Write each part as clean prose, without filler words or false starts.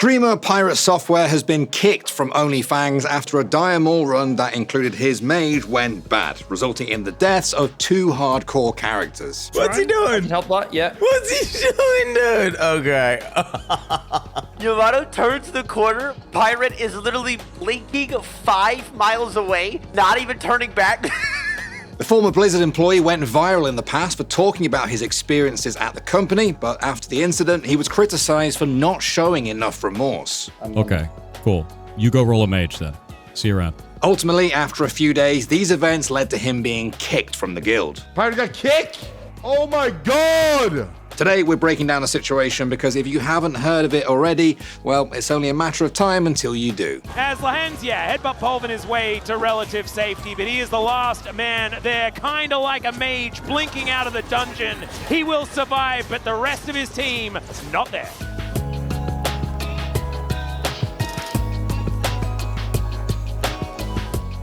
Streamer PirateSoftware has been kicked from OnlyFangs after a Dire Maul run that included his mage went bad, resulting in the deaths of 2 hardcore characters. What's he doing? Help bot, yeah. What's he doing, dude? Okay. Yamato turns the corner. Pirate is literally blinking 5 miles away, not even turning back. The former Blizzard employee went viral in the past for talking about his experiences at the company, but after the incident, he was criticized for not showing enough remorse. Okay, cool. You go roll a mage then. See you around. Ultimately, after a few days, these events led to him being kicked from the guild. Pirate got kicked? Oh my god! Today, we're breaking down the situation because if you haven't heard of it already, well, it's only a matter of time until you do. As Lahensia headbutt Polvin his way to relative safety, but he is the last man there, kinda like a mage blinking out of the dungeon. He will survive, but the rest of his team, not there.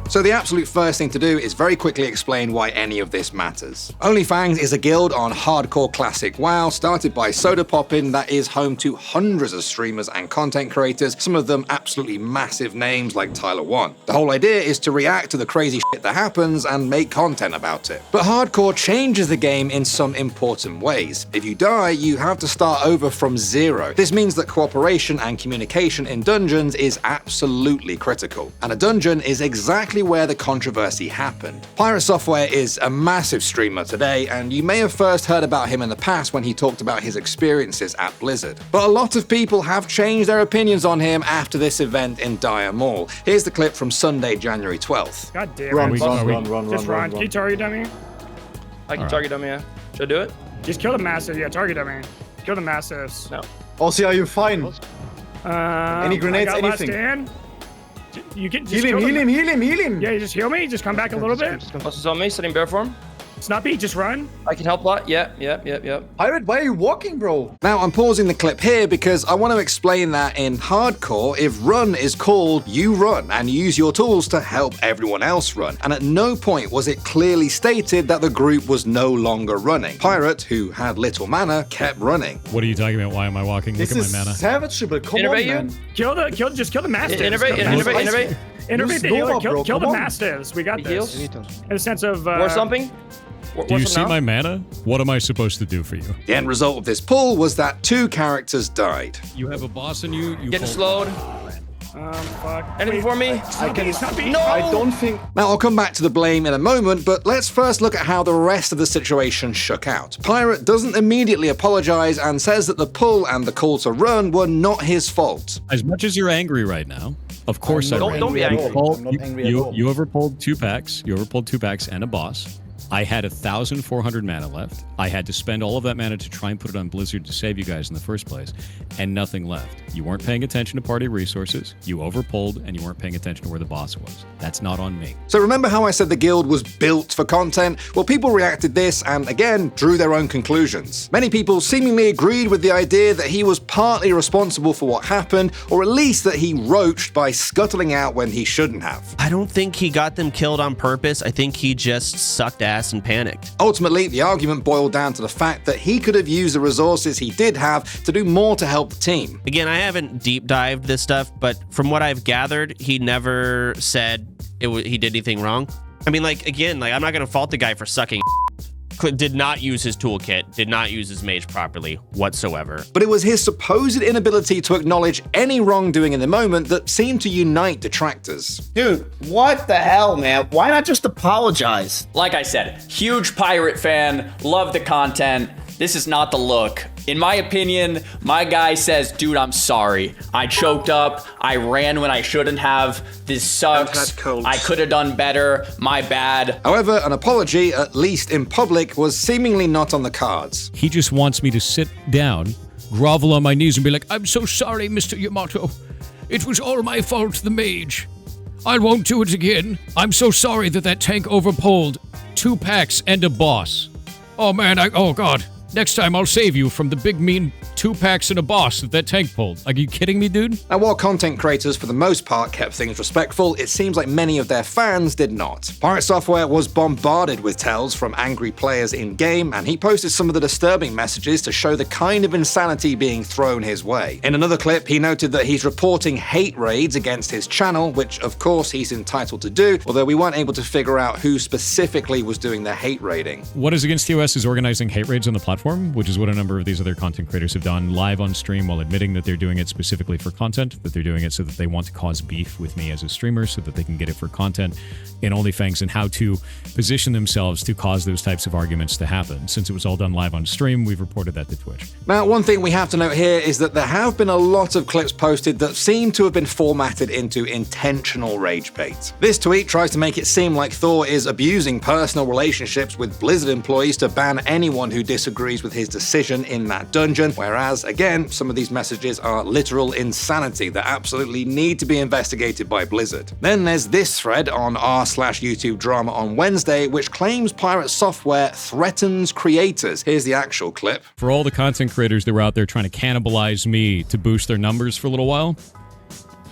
So the absolute first thing to do is very quickly explain why any of this matters. OnlyFangs is a guild on hardcore classic WoW, started by Soda Poppin, that is home to hundreds of streamers and content creators, some of them absolutely massive names like Tyler One. The whole idea is to react to the crazy shit that happens and make content about it. But hardcore changes the game in some important ways. If you die, you have to start over from zero. This means that cooperation and communication in dungeons is absolutely critical. And a dungeon is exactly where the controversy happened. PirateSoftware is a massive streamer today, and you may have first heard about him in the past when he talked about his experiences at Blizzard. But a lot of people have changed their opinions on him after this event in Dire Maul. Here's the clip from Sunday, January 12th. God damn it. Run. Just run. Can you target dummy? I can target him, yeah. Should I do it? Just kill the massive. Yeah, target dummy. Kill the massives. No. Also, are you fine? Any grenades, I got last anything? stand. You can just Heal him. Yeah, you just heal me. Just come back a little bit. Plus is on me, setting bear form. Snuppy, just run. I can help bot, yeah. Pirate, why are you walking, bro? Now, I'm pausing the clip here because I want to explain that in hardcore, if run is called, you run and use your tools to help everyone else run. And at no point was it clearly stated that the group was no longer running. Pirate, who had little mana, kept running. What are you talking about? Why am I walking? This Look at is my mana. savageable. Come Innervate on, you? man. Just kill the mastiffs. Innervate. Innervate the Use healer. Nova, bro. Kill the Come on. mastiffs. We got He this. heals. In a sense of War something? Do you see my mana? What am I supposed to do for you? The end result of this pull was that 2 characters died. You have a boss in you. You Getting pull- slowed. Fuck. Anything for me? Snuppy. No! I don't think... Now, I'll come back to the blame in a moment, but let's first look at how the rest of the situation shook out. Pirate doesn't immediately apologize and says that the pull and the call to run were not his fault. As much as you're angry right now, of course I Don't be angry. I'm not angry at all. You overpulled 2 packs. You overpulled 2 packs and a boss. I had 1,400 mana left. I had to spend all of that mana to try and put it on Blizzard to save you guys in the first place, and nothing left. You weren't paying attention to party resources, you overpulled, and you weren't paying attention to where the boss was. That's not on me. So remember how I said the guild was built for content? Well, people reacted this and, again, drew their own conclusions. Many people seemingly agreed with the idea that he was partly responsible for what happened, or at least that he roached by scuttling out when he shouldn't have. I don't think he got them killed on purpose. I think he just sucked ass and panicked. Ultimately, the argument boiled down to the fact that he could have used the resources he did have to do more to help the team. Again, I haven't deep dived this stuff, but from what I've gathered, he never said he did anything wrong. I mean, again, I'm not gonna fault the guy for sucking. Did not use his toolkit, did not use his mage properly whatsoever. But it was his supposed inability to acknowledge any wrongdoing in the moment that seemed to unite detractors. Dude, what the hell, man? Why not just apologize? Like I said, huge Pirate fan, love the content. This is not the look. In my opinion, my guy says, dude, I'm sorry. I choked up. I ran when I shouldn't have. This sucks. I could have done better. My bad. However, an apology, at least in public, was seemingly not on the cards. He just wants me to sit down, grovel on my knees, and be like, I'm so sorry, Mr. Yamato. It was all my fault, the mage. I won't do it again. I'm so sorry that tank overpulled 2 packs and a boss. Oh man, oh god. Next time I'll save you from the big mean 2-packs and a boss that tank pulled. Are you kidding me, dude? Now, while content creators for the most part kept things respectful, it seems like many of their fans did not. Pirate Software was bombarded with tells from angry players in-game, and he posted some of the disturbing messages to show the kind of insanity being thrown his way. In another clip, he noted that he's reporting hate raids against his channel, which of course he's entitled to do, although we weren't able to figure out who specifically was doing the hate raiding. What is Against TOS is organizing hate raids on the platform, which is what a number of these other content creators have done live on stream while admitting that they're doing it specifically for content, that they're doing it so that they want to cause beef with me as a streamer so that they can get it for content in OnlyFangs, and how to position themselves to cause those types of arguments to happen. Since it was all done live on stream, we've reported that to Twitch. Now, one thing we have to note here is that there have been a lot of clips posted that seem to have been formatted into intentional rage bait. This tweet tries to make it seem like Thor is abusing personal relationships with Blizzard employees to ban anyone who disagrees with his decision in that dungeon, whereas, again, some of these messages are literal insanity that absolutely need to be investigated by Blizzard. Then there's this thread on r/YouTube drama on Wednesday, which claims Pirate Software threatens creators. Here's the actual clip. For all the content creators that were out there trying to cannibalize me to boost their numbers for a little while,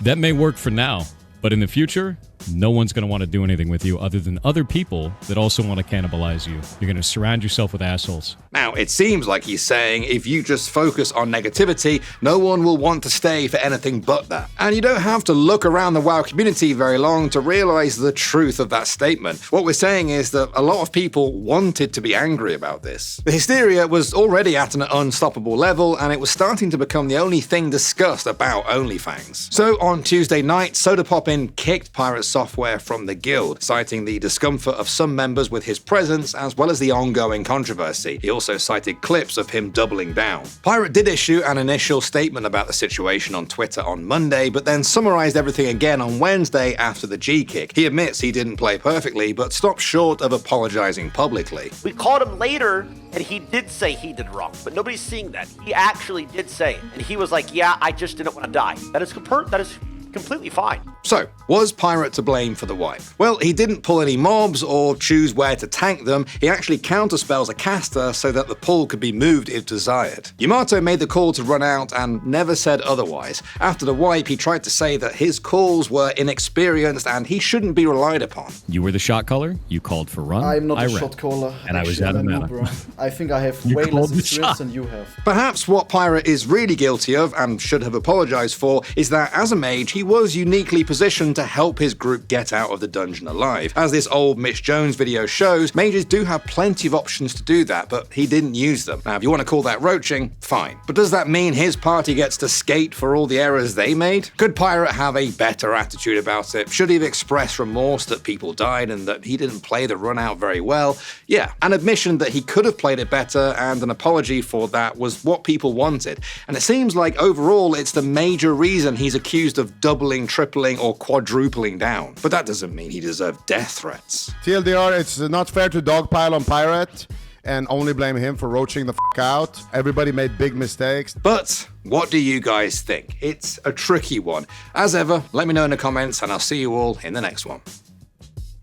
that may work for now, but in the future, no one's going to want to do anything with you other than other people that also want to cannibalize you. You're going to surround yourself with assholes. Now, it seems like he's saying if you just focus on negativity, no one will want to stay for anything but that. And you don't have to look around the WoW community very long to realize the truth of that statement. What we're saying is that a lot of people wanted to be angry about this. The hysteria was already at an unstoppable level, and it was starting to become the only thing discussed about OnlyFangs. So on Tuesday night, Sodapoppin kicked Pirate Software from the guild, citing the discomfort of some members with his presence as well as the ongoing controversy. He also cited clips of him doubling down. Pirate did issue an initial statement about the situation on Twitter on Monday, but then summarized everything again on Wednesday after the gkick. He admits he didn't play perfectly, but stopped short of apologizing publicly. We called him later, and he did say he did wrong, but nobody's seeing that. He actually did say it, and he was like, yeah, I just didn't want to die. That is completely fine. So, was Pirate to blame for the wipe? Well, he didn't pull any mobs or choose where to tank them. He actually counterspells a caster so that the pull could be moved if desired. Yamato made the call to run out and never said otherwise. After the wipe, he tried to say that his calls were inexperienced and he shouldn't be relied upon. You were the shot caller, you called for run, I'm not I a ran. shot caller. And I was out of mana. I think I have You way called less the experience shot. than you have. Perhaps what Pirate is really guilty of, and should have apologized for, is that as a mage, he was uniquely positioned to help his group get out of the dungeon alive. As this old Mitch Jones video shows, mages do have plenty of options to do that, but he didn't use them. Now, if you want to call that roaching, fine. But does that mean his party gets to skate for all the errors they made? Could Pirate have a better attitude about it? Should he have expressed remorse that people died and that he didn't play the run out very well? Yeah, an admission that he could have played it better and an apology for that was what people wanted. And it seems like overall it's the major reason he's accused of doubling, tripling, or quadrupling down. But that doesn't mean he deserved death threats. TLDR, it's not fair to dogpile on Pirate and only blame him for roaching the f*** out. Everybody made big mistakes. But what do you guys think? It's a tricky one. As ever, let me know in the comments and I'll see you all in the next one.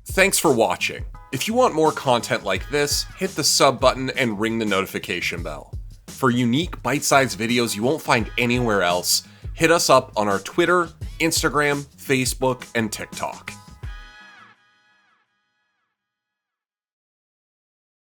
Thanks for watching. If you want more content like this, hit the sub button and ring the notification bell. For unique bite-sized videos you won't find anywhere else, hit us up on our Twitter, Instagram, Facebook, and TikTok.